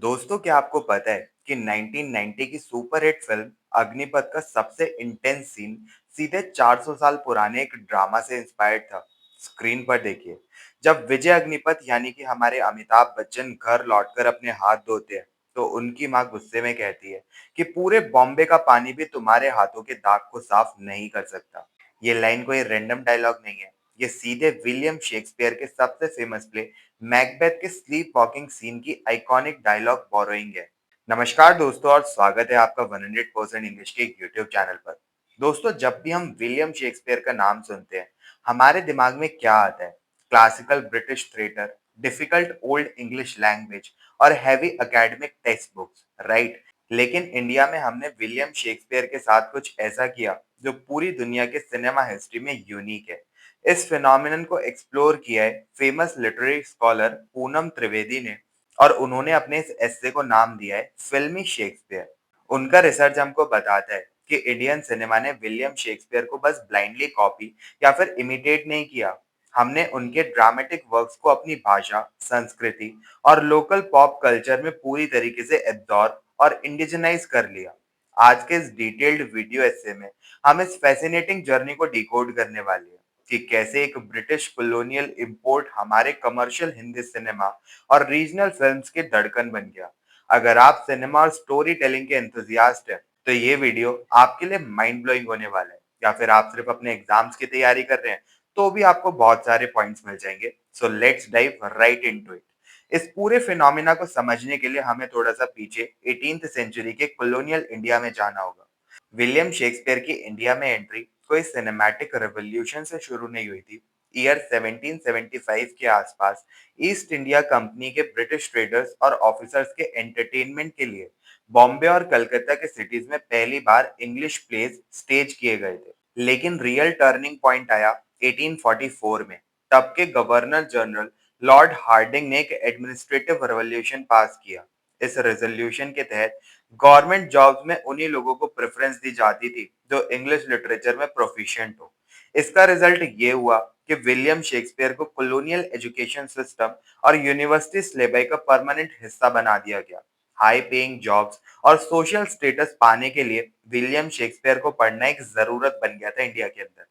दोस्तों, क्या आपको पता है कि 1990 की सुपरहिट फिल्म अग्निपथ का सबसे इंटेंस सीन सीधे 400 साल पुराने एक ड्रामा से इंस्पायर्ड था। स्क्रीन पर देखिए, जब विजय अग्निपथ यानी कि हमारे अमिताभ बच्चन घर लौटकर अपने हाथ धोते हैं, तो उनकी मां गुस्से में कहती है कि पूरे बॉम्बे का पानी भी तुम्हारे हाथों के दाग को साफ नहीं कर सकता। ये लाइन कोई रैंडम डायलॉग नहीं है, ये सीधे विलियम शेक्सपियर के सबसे फेमस प्ले मैकबेथ के स्लीप वॉकिंग सीन की आइकॉनिक डायलॉग बोरोइंग है। नमस्कार दोस्तों, और स्वागत है आपका 100% इंग्लिश के यूट्यूब चैनल पर। दोस्तों, जब भी हम विलियम शेक्सपियर का नाम सुनते हैं, हमारे दिमाग में क्या आता है? Classical British theatre, difficult old English language और heavy academic text books, right? लेकिन इंडिया में हमने विलियम शेक्सपियर के साथ कुछ ऐसा किया जो पूरी दुनिया के सिनेमा हिस्ट्री में यूनिक है। इस फिनोमिनन को एक्सप्लोर किया है famous literary scholar Poonam Trivedi ने, और उन्होंने अपने इस एस्से को नाम दिया है फिल्मी शेक्सपियर। उनका रिसर्च हमको बताता है कि इंडियन सिनेमा ने विलियम शेक्सपियर को बस ब्लाइंडली कॉपी या फिर इमिटेट नहीं किया। हमने उनके ड्रामेटिक वर्क्स को अपनी भाषा, संस्कृति और लोकल पॉप कल्चर में पूरी तरीके से एब्जॉर्ब और इंडिजिनाइज कर लिया। आज के इस डिटेल्ड वीडियो एस्से में हम इस फैसिनेटिंग जर्नी को डिकोड करने वाले हैं कि कैसे एक ब्रिटिश कॉलोनियल इंपोर्ट हमारे कमर्शियल हिंदी सिनेमा और रीजनल फिल्म्स के धड़कन बन गया। अगर आप सिनेमा और स्टोरी टेलिंग के एंथुजियास्ट हैं, तो ये वीडियो आपके लिए माइंड ब्लोइंग होने वाला है। या फिर आप सिर्फ अपने एग्जाम्स की तैयारी कर रहे हैं, तो भी आपको बहुत सारे पॉइंट्स मिल जाएंगे। So let's dive right into it. इस पूरे फिनोमिना को समझने के लिए हमें थोड़ा सा पीछे 18th सेंचुरी के कॉलोनियल इंडिया में जाना होगा। विलियम शेक्सपियर की इंडिया में एंट्री कोई सिनेमैटिक रेवोल्यूशन से शुरू नहीं हुई थी। ईयर 1775 के आसपास ईस्ट इंडिया कंपनी के ब्रिटिश ट्रेडर्स और ऑफिसर्स के एंटरटेनमेंट के लिए बॉम्बे और कलकत्ता के सिटीज में पहली बार इंग्लिश प्लेज स्टेज किए गए थे। लेकिन रियल टर्निंग पॉइंट आया 1844 में। तब के गवर्नर जनरल लॉर्ड हार्डिंग ने एक एडमिनिस्ट्रेटिव रेवोल्यूशन पास किया। इस रेजोल्यूशन के तहत गवर्नमेंट जॉब्स में उन्हीं लोगों को प्रेफरेंस दी जाती थी जो इंग्लिश लिटरेचर में प्रोफिशिएंट हो। इसका रिजल्ट ये हुआ कि विलियम शेक्सपियर को कॉलोनियल एजुकेशन सिस्टम और यूनिवर्सिटी सिलेबस का परमानेंट हिस्सा बना दिया गया। हाई पेइंग जॉब्स और सोशल स्टेटस पाने के लिए विलियम शेक्सपियर को पढ़ना एक जरूरत बन गया था इंडिया के अंदर।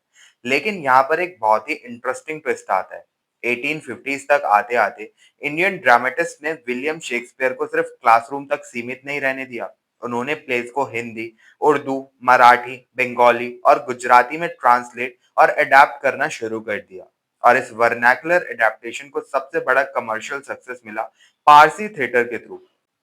लेकिन यहाँ पर एक बहुत ही इंटरेस्टिंग ट्विस्ट आता है। 1850s तक आते आते इंडियन ड्रामेटिस्ट ने विलियम शेक्सपियर को सिर्फ क्लासरूम तक सीमित नहीं रहने दिया। उन्होंने प्लेस को हिंदी, उर्दू, मराठी, बंगाली और गुजराती में ट्रांसलेट और अडेप्ट करना शुरू कर दिया। और इस वर्नाकुलर एडेप्टेशन को सबसे बड़ा कमर्शियल सक्सेस मिला पारसी थिएटर के थ्रू।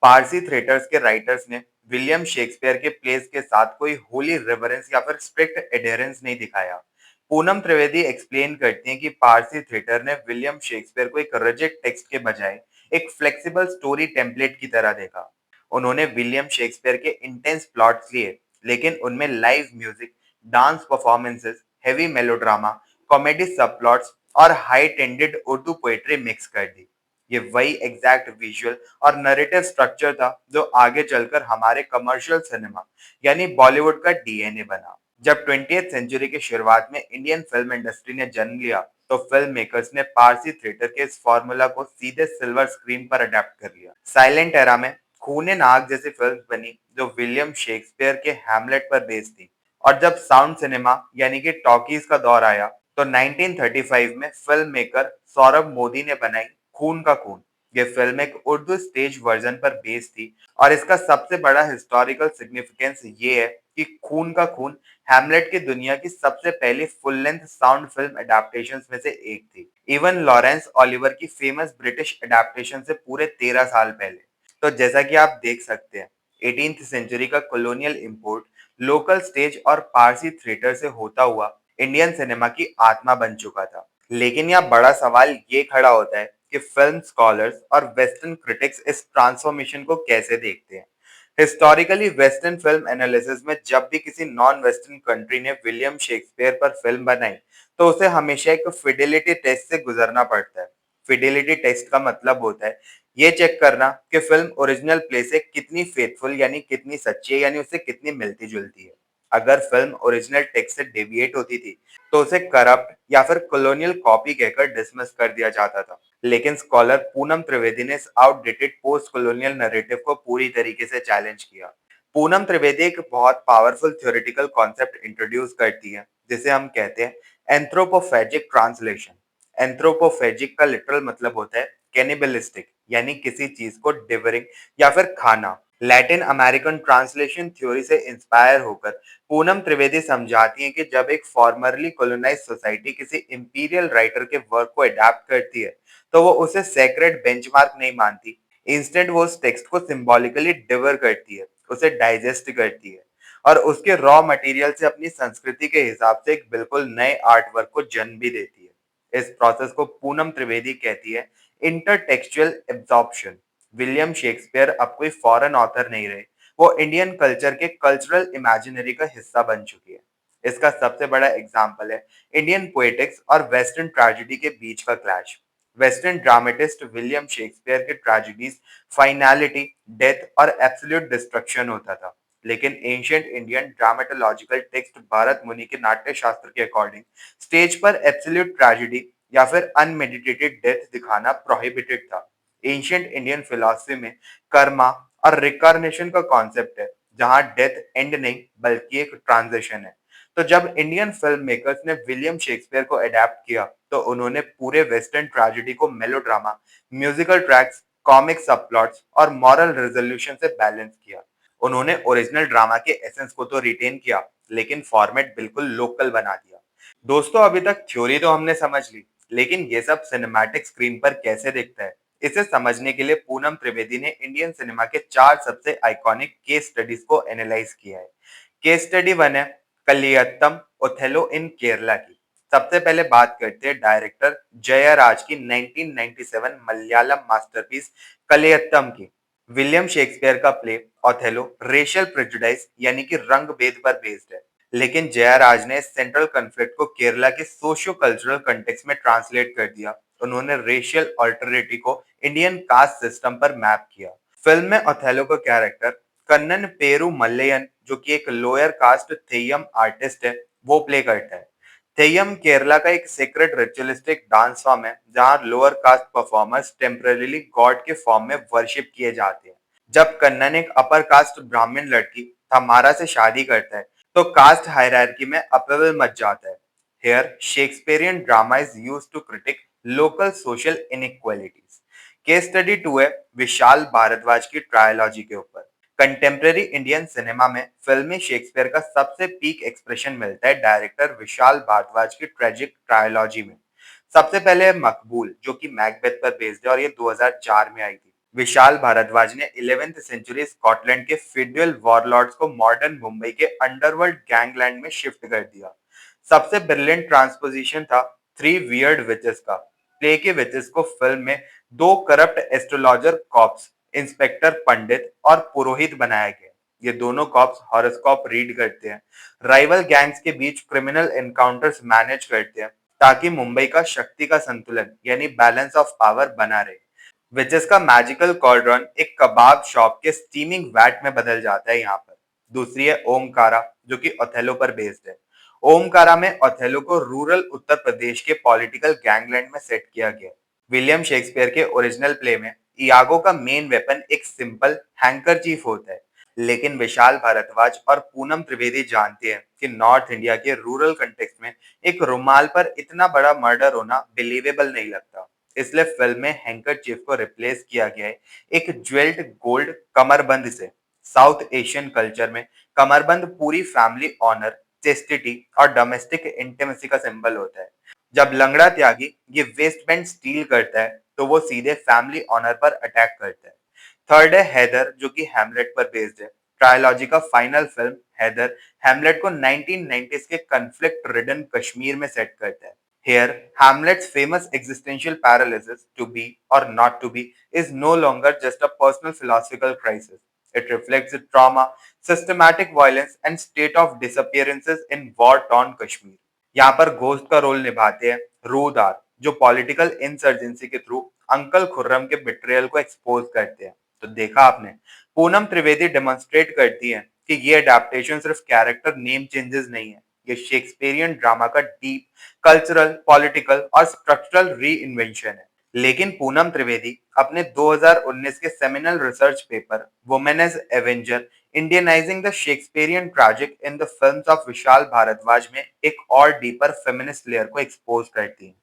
पारसी थिएटर्स के राइटर्स ने विलियम शेक्सपियर के प्लेस के साथ कोई होली रेवरेंस या फिर स्ट्रिक्ट एडेरेंस नहीं दिखाया। पूनम त्रिवेदी एक्सप्लेन करती हैं कि पारसी थिएटर ने विलियम शेक्सपियर को एक रिजिड टेक्स्ट के बजाय एक फ्लेक्सिबल स्टोरी टेम्पलेट की तरह देखा। उन्होंने विलियम शेक्सपियर के इंटेंस प्लॉट्स लिए, लेकिन उनमें live music, dance performances, heavy melodrama, comedy subplots और high tended Urdu poetry mix कर दी। ये वही एग्जैक्ट विजुअल और नरेटिव स्ट्रक्चर था जो आगे चलकर हमारे कमर्शियल सिनेमा यानी बॉलीवुड का डीएनए बना। जब 20th सेंचुरी की शुरुआत में इंडियन फिल्म इंडस्ट्री ने जन्म लिया, तो फिल्म मेकर्स ने पारसी थिएटर के इस फॉर्मूला को सीधे सिल्वर स्क्रीन पर अडेप्ट कर लिया। साइलेंट एरा में खूने नाग जैसी फिल्म बनी जो विलियम शेक्सपियर के हैमलेट पर बेस्ड थी। और जब साउंड सिनेमा यानी कि टॉकीज का दौर आया, तो 1935 में फिल्म मेकर सौरभ मोदी ने बनाई खून का खून। ये फिल्म एक उर्दू स्टेज वर्जन पर बेस्ड थी, और इसका सबसे बड़ा हिस्टोरिकल सिग्निफिकेंस ये है कि खून का खून हैमलेट की दुनिया की सबसे पहली full length sound film adaptations में से एक थी। इवन लॉरेंस ओलिवर की फेमस ब्रिटिश एडेप्टेशन से पूरे 13 साल पहले। तो जैसा कि आप देख सकते हैं, 18th सेंचुरी का कॉलोनियल इंपोर्ट लोकल स्टेज और पारसी थिएटर से होता हुआ इंडियन सिनेमा की आत्मा बन चुका था। लेकिन यह बड़ा सवाल ये खड़ा होता है कि फिल्म स्कॉलर्स और वेस्टर्न क्रिटिक्स इस ट्रांसफॉर्मेशन को कैसे देखते हैं। हिस्टोरिकली वेस्टर्न फिल्म एनालिसिस में जब भी किसी नॉन वेस्टर्न कंट्री ने विलियम शेक्सपियर पर फिल्म बनाई, तो उसे हमेशा एक फिडेलिटी टेस्ट से गुजरना पड़ता है। फिडेलिटी टेस्ट का मतलब होता है ये चेक करना कि फिल्म ओरिजिनल प्ले से कितनी फेथफुल यानी कितनी सच्ची है, यानी उससे कितनी मिलती जुलती है। अगर फिल्म ओरिजिनल टेक्स्ट से डेविएट होती थी, तो उसे करप्ट या फिर कॉलोनियल कॉपी कहकर डिसमिस कर दिया जाता था। लेकिन स्कॉलर पूनम त्रिवेदी ने इस आउटडेटेड पोस्ट कॉलोनियल नैरेटिव को पूरी तरीके से चैलेंज किया। पूनम त्रिवेदी एक बहुत पावरफुल थ्योरेटिकल कॉन्सेप्ट इंट्रोड्यूस करती है, जिसे हम कहते हैं एंथ्रोपोफेजिक ट्रांसलेशन। एंथ्रोपोफेजिक का लिटरल मतलब होता है कैनिबलिस्टिक, यानी किसी चीज को डिवरिंग या फिर खाना। लैटिन अमेरिकन ट्रांसलेशन थ्योरी से इंस्पायर होकर पूनम त्रिवेदी समझाती हैं कि जब एक फॉर्मरली कॉलोनाइज्ड सोसाइटी किसी इंपीरियल राइटर के वर्क को अडैप्ट करती है, तो वो उसे सेक्रेड बेंचमार्क नहीं मानती। इंस्टेंट वो उस टेक्स्ट को सिंबॉलिकली डिवर करती है, उसे डाइजेस्ट करती है और उसके रॉ मटेरियल से अपनी संस्कृति के हिसाब से एक बिल्कुल नए आर्ट वर्क को जन्म भी देती है। इस प्रोसेस को पूनम त्रिवेदी कहती है इंटरटेक्सचुअल एब्जॉर्प्शन। विलियम शेक्सपियर अब कोई फॉरेन ऑथर नहीं रहे, वो इंडियन कल्चर के कल्चरल इमेजिनरी का हिस्सा बन चुकी है। इसका सबसे बड़ा एग्जाम्पल है इंडियन पोएटिक्स और वेस्टर्न ट्रेजेडी के बीच का clash. Western dramatist William Shakespeare के ट्रेजेडीज फाइनैलिटी, डेथ और एब्सोल्यूट डिस्ट्रक्शन होता था। लेकिन एंशियंट इंडियन ड्रामेटोलॉजिकल टेक्स्ट भरत मुनि के नाट्य शास्त्र के अकॉर्डिंग स्टेज पर एब्सोल्यूट ट्रेजेडी या फिर अनमेडिटेटेड डेथ दिखाना प्रोहिबिटेड था। एंशियंट इंडियन फिलॉसफी में कर्मा और रिकॉर्नेशन का कॉन्सेप्ट है, जहां डेथ एंड नहीं बल्कि एक ट्रांजिशन है। तो जब इंडियन फिल्म मेकर्स ने विलियम शेक्सपियर को अडेप्ट किया, तो उन्होंने पूरे वेस्टर्न ट्रेजेडी को melodrama, musical tracks, comic subplots और मॉरल रेजोल्यूशन से बैलेंस किया। उन्होंने ओरिजिनल ड्रामा के एसेंस को तो रिटेन किया, लेकिन फॉर्मेट बिल्कुल लोकल बना दिया। दोस्तों, अभी तक थ्योरी तो हमने समझ ली, लेकिन ये सब सिनेमैटिक स्क्रीन पर कैसे दिखता है, इसे समझने के लिए पूनम त्रिवेदी ने इंडियन सिनेमा के 4 सबसे आइकॉनिक केस स्टडीज को एनालाइज किया है। केस स्टडी 1 है कलियत्तम ओथेलो इन केरला की। सबसे पहले बात करते हैं डायरेक्टर जयराज की 1997 मलयालम मास्टरपीस कलियत्तम की। विलियम शेक्सपियर का प्ले ओथेलो रेशियल प्रेजुडिस यानी कि रंग भेद पर बेस्ड है, लेकिन जयराज ने सेंट्रल कॉन्फ्लिक्ट को केरला के सोशियो कल्चरल कंटेक्स्ट में ट्रांसलेट कर दिया। उन्होंने रेशियल ऑल्टरिटी को इंडियन कास्ट सिस्टम पर मैप किया। फिल्म में ओथेलो का कैरेक्टर कन्नन पेरू मल्लयन, जो कि एक लोअर कास्ट थेयम आर्टिस्ट है, वो प्ले करता है। थेयम केरला का एक सेक्रेट रिचुअलिस्टिक डांस फॉर्म है, जहां lower caste performers temporarily God के फॉर्म में वर्शिप किए जाते हैं। जब कन्नन एक अपर कास्ट ब्राह्मण लड़की थमारा से शादी करता है, तो कास्ट हायरार्की में अपहेवल मच जाता है। Here, Shakespearean drama is used to critique local social inequalities. Case study 2 है विशाल भारद्वाज की ट्रायोलॉजी के ऊपर। कंटेम्प्रेरी इंडियन सिनेमा में फिल्मी शेक्सपियर का सबसे पीक एक्सप्रेशन मिलता है डायरेक्टर विशाल भारद्वाज की ट्रेजिक ट्रायोलॉजी में। सबसे पहले है मकबूल, जो कि मैकबेथ पर बेस्ड है और ये 2004 में आई थी। विशाल भारद्वाज ने 11th सेंचुरी स्कॉटलैंड के फीडरल वॉरलॉर्ड्स को मॉडर्न मुंबई के अंडरवर्ल्ड गैंगलैंड में शिफ्ट कर दिया। सबसे ब्रिलियंट ट्रांसपोजिशन था थ्री वियर्ड विचेस का। प्ले के विचेस को फिल्म में दो करप्ट एस्ट्रोलॉजर कॉप्स, इंस्पेक्टर पंडित और पुरोहित बनाया गया। ये दोनों कॉप्स हॉरोस्कोप रीड करते हैं, राइवल गैंग्स के बीच क्रिमिनल एनकाउंटर्स मैनेज करते हैं, ताकि मुंबई का शक्ति का संतुलन यानी बैलेंस ऑफ पावर बना रहे। विचेस का मैजिकल कॉर्डरॉन एक कबाब शॉप के स्टीमिंग वैट में बदल जाता है यहाँ पर। दूसरी है ओमकारा, जो कि ओथेलो पर बेस्ड है। ओमकारा में ओथेलो को रूरल उत्तर प्रदेश के पॉलिटिकल गैंगलैंड में सेट किया गया। विलियम शेक्सपियर के ओरिजिनल प्ले में इयागो का मेन वेपन एक सिंपल हैंकरचीफ होता है, लेकिन विशाल भारद्वाज और पूनम त्रिवेदी जानते हैं कि नॉर्थ इंडिया के रूरल कंटेक्स्ट में एक रुमाल पर इतना बड़ा मर्डर होना बिलीवेबल नहीं लगता। इसलिए फिल्म में हैंकरचीफ को रिप्लेस किया गया है एक ज्वेल्ड गोल्ड कमरबंद से। साउथ एशियन कल्चर में कमरबंद पूरी फैमिली ऑनर, चेस्टिटी और डोमेस्टिक इंटीमेसी का सिंबल होता है। जब लंगड़ा त्यागी ये वेस्ट बैंड स्टील करता है, तो वो सीधे फैमिली ऑनर पर अटैक करता है। थर्ड है हैदर, जो कि हैमलेट पर बेस्ड है। ट्रायोलॉजी का फाइनल फिल्म हैदर हैमलेट को 1990s के कन्फ्लिक्ट रिडन कश्मीर में सेट करता है। Here, Hamlet's famous existential paralysis, to be or not to be, is no longer just a personal philosophical crisis. It reflects the trauma, systematic violence, and state of disappearances in war-torn Kashmir. यहाँ पर ghost का role निभाते हैं रूदार, जो political insurgency के through uncle Khurram के betrayal को expose करते हैं। तो देखा आपने, पूनम त्रिवेदी डेमोन्स्ट्रेट करती हैं कि ये अडेप्टेशन सिर्फ कैरेक्टर नेम चेंजेस नहीं है, ये शेक्सपियरियन ड्रामा का डीप कल्चरल, पॉलिटिकल और स्ट्रक्चरल री इन्वेंशन है। लेकिन पूनम त्रिवेदी अपने 2019 के seminal research paper women as avenger Indianising the Shakespearean tragic in the films of Vishal Bhardwaj में एक और डीपर फेमिनिस्ट लेयर को एक्सपोज करती हैं।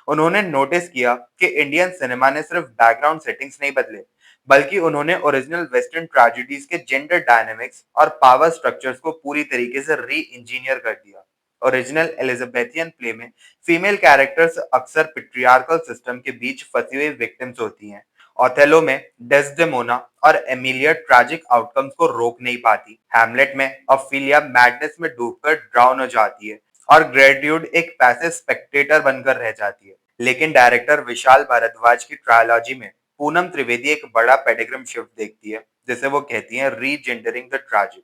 उन्होंने नोटिस किया कि इंडियन सिनेमा ने सिर्फ बैकग्राउंड सेटिंग्स नहीं बदले, बल्कि उन्होंने ओरिजिनल वेस्टर्न ट्रेजेडीज के जेंडर डायनामिक्स और पावर स्ट्रक्चर्स को पूरी तरीके से री इंजीनियर कर दिया। ओरिजिनल एलिजाबेथियन प्ले में फीमेल कैरेक्टर्स अक्सर पिट्रियार्कल सिस्टम के बीच फंसी हुई विक्टिम्स होती हैं। ओथेलो में डेस्डेमोना और एमिलिया ट्रैजिक आउटकम्स को रोक नहीं पाती। हैमलेट में ऑफिलिया मैडनेस में डूबकर ड्राउन हो जाती है और ग्रेट्यूड एक पैसिव स्पेक्टेटर बनकर रह जाती है। लेकिन डायरेक्टर विशाल भारद्वाज की ट्रायोलॉजी में पूनम त्रिवेदी एक बड़ा पेडिग्रम शिफ्ट देखती है, जिसे वो कहती हैं रीजेंडरिंग द ट्रैजिक।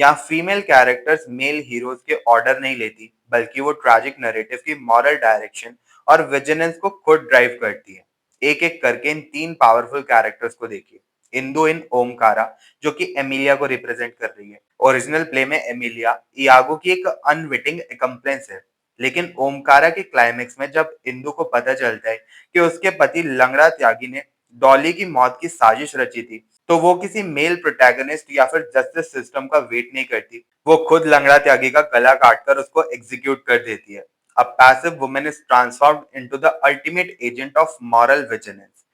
यहाँ फीमेल कैरेक्टर्स मेल हीरोज के ऑर्डर नहीं लेती, बल्कि वो ट्रैजिक नैरेटिव की मॉरल डायरेक्शन और विजिलेंस को खुद ड्राइव करती है। एक एक करके इन तीन पावरफुल कैरेक्टर्स को देखिए। इंदु इन ओमकारा, जो कि एमिलिया को रिप्रेजेंट कर रही है। ओरिजिनल प्ले में एमिलिया इयागो की एक अनविटिंग एकम्प्लेंस है, लेकिन ओमकारा के क्लाइमेक्स में जब इंदु को पता चलता है कि उसके पति लंगड़ा त्यागी ने डॉली की मौत की साजिश रची थी, तो वो किसी मेल प्रोटैगनिस्ट या फिर जस्टिस सिस्टम का वेट नहीं करती। वो खुद लंगड़ा त्यागी का गला काटकर उसको एग्जीक्यूट कर देती है। A passive woman is transformed into the ultimate agent of moral vigilance.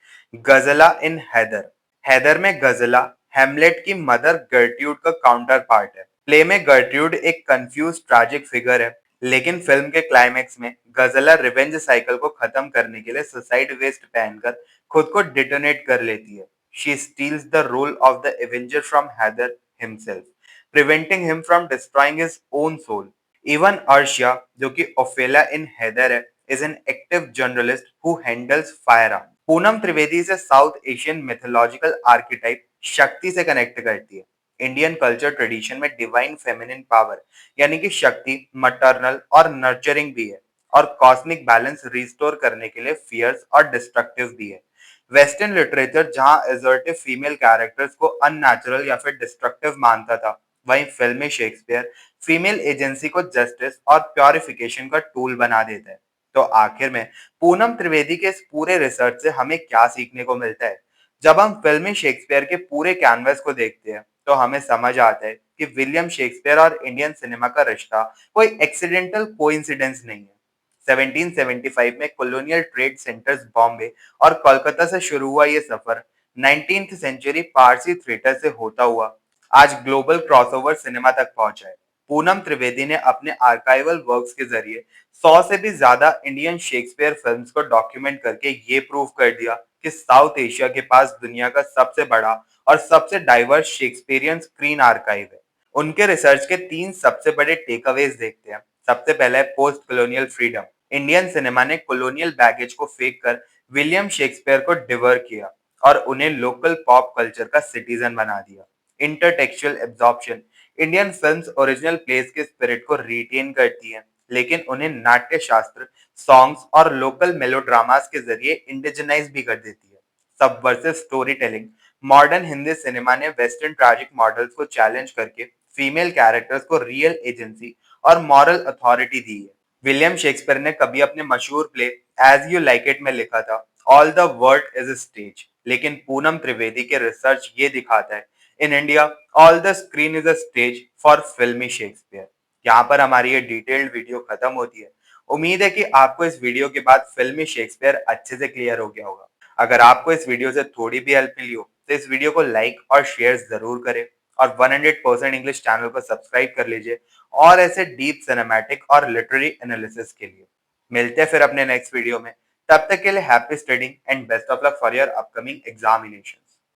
गजला इन हैदर। हैदर में गजला हेमलेट की मदर गर्ट्यूड का काउंटर पार्ट है। प्ले में गर्ट्यूड एक कंफ्यूज ट्रैजिक फिगर है, लेकिन फिल्म के क्लाइमेक्स में गजला रिवेंज साइकिल को खत्म करने के लिए सुसाइड वेस्ट पहनकर खुद को डिटोनेट कर लेती है। She steals the role of the avenger from Haider himself, preventing him from destroying his own soul. Even Arshia, जो कि ओफेला इन हैदर है, is an active journalist who handles firearm. Poonam Trivedi से साउथ एशियन मिथोलॉजिकल आर्किटाइप शक्ति से कनेक्ट करती है। इंडियन कल्चर ट्रेडिशन में divine feminine power यानी कि शक्ति मटर्नल और नर्चरिंग भी है, और कॉस्मिक बैलेंस रिस्टोर करने के लिए फियर्स और डिस्ट्रक्टिव भी है। वेस्टर्न लिटरेचर जहां एजर्टिव फीमेल कैरेक्टर्स को अननेचुरल या फिर डिस्ट्रक्टिव मानता था, वहीं फिल्म में शेक्सपियर फीमेल एजेंसी को जस्टिस और प्योरिफिकेशन का टूल बना देता है। तो आखिर में पूनम त्रिवेदी के इस पूरे रिसर्च से हमें क्या सीखने को मिलता है? जब हम फिल्मी शेक्सपियर के पूरे कैनवस को देखते हैं, तो हमें समझ आता है कि विलियम शेक्सपियर और इंडियन सिनेमा का रिश्ता कोई एक्सीडेंटल कोइंसिडेंस नहीं है। 1775 में कॉलोनियल ट्रेड सेंटर्स बॉम्बे और कोलकाता से शुरू हुआ ये सफर 19th सेंचुरी पारसी थिएटर से होता हुआ आज ग्लोबल क्रॉसओवर सिनेमा तक पहुंचा है। पूनम त्रिवेदी ने अपने आर्काइवल वर्क्स के जरिए 100 से भी ज्यादा इंडियन शेक्सपियर फिल्म्स को डॉक्यूमेंट करके ये प्रूव कर दिया कि साउथ एशिया के पास दुनिया का सबसे बड़ा और सबसे डाइवर्स शेक्सपियरियन स्क्रीन आर्काइव है। उनके रिसर्च के तीन सबसे बड़े टेकअवेज देखते हैं। सबसे पहले है post colonial freedom. Indian cinema ने कॉलोनियल बैगेज को फेंक कर विलियम शेक्सपियर को डिवर किया और उन्हें लोकल पॉप कल्चर का सिटीजन बना दिया। Intertextual absorption. Indian films original place के स्पिरिट को रिटेन करती हैं, लेकिन उन्हें नाट्य शास्त्र, सॉन्ग्स और लोकल मेलोड्रामास के जरिए इंडिजिनाइज भी कर देती है। Subversive story telling. Modern Hindi cinema ने वेस्टर्न ट्रैजिक मॉडल्स को चैलेंज करके फीमेल कैरेक्टर्स को रियल एजेंसी और मॉरल अथॉरिटी दी है। विलियम शेक्सपियर ने कभी अपने मशहूर play as you like it में लिखा था, all the world is a stage. लेकिन पूनम त्रिवेदी के रिसर्च ये दिखाता है, in India all the screen is a stage for filmi Shakespeare. यहाँ पर हमारी ये डिटेल्ड वीडियो खत्म होती है। उम्मीद है कि आपको इस वीडियो के बाद फिल्मी शेक्सपियर अच्छे से क्लियर हो गया होगा। अगर आपको इस वीडियो से थोड़ी भी हेल्प मिली हो, तो इस वीडियो को लाइक और शेयर जरूर करें, और 100% इंग्लिश चैनल को सब्सक्राइब कर लीजिए और ऐसे डीप सिनेमैटिक और लिटरेरी एनालिसिस के लिए। मिलते हैं फिर अपने नेक्स्ट वीडियो में। तब तक के लिए happy studying and best of luck for your upcoming examination.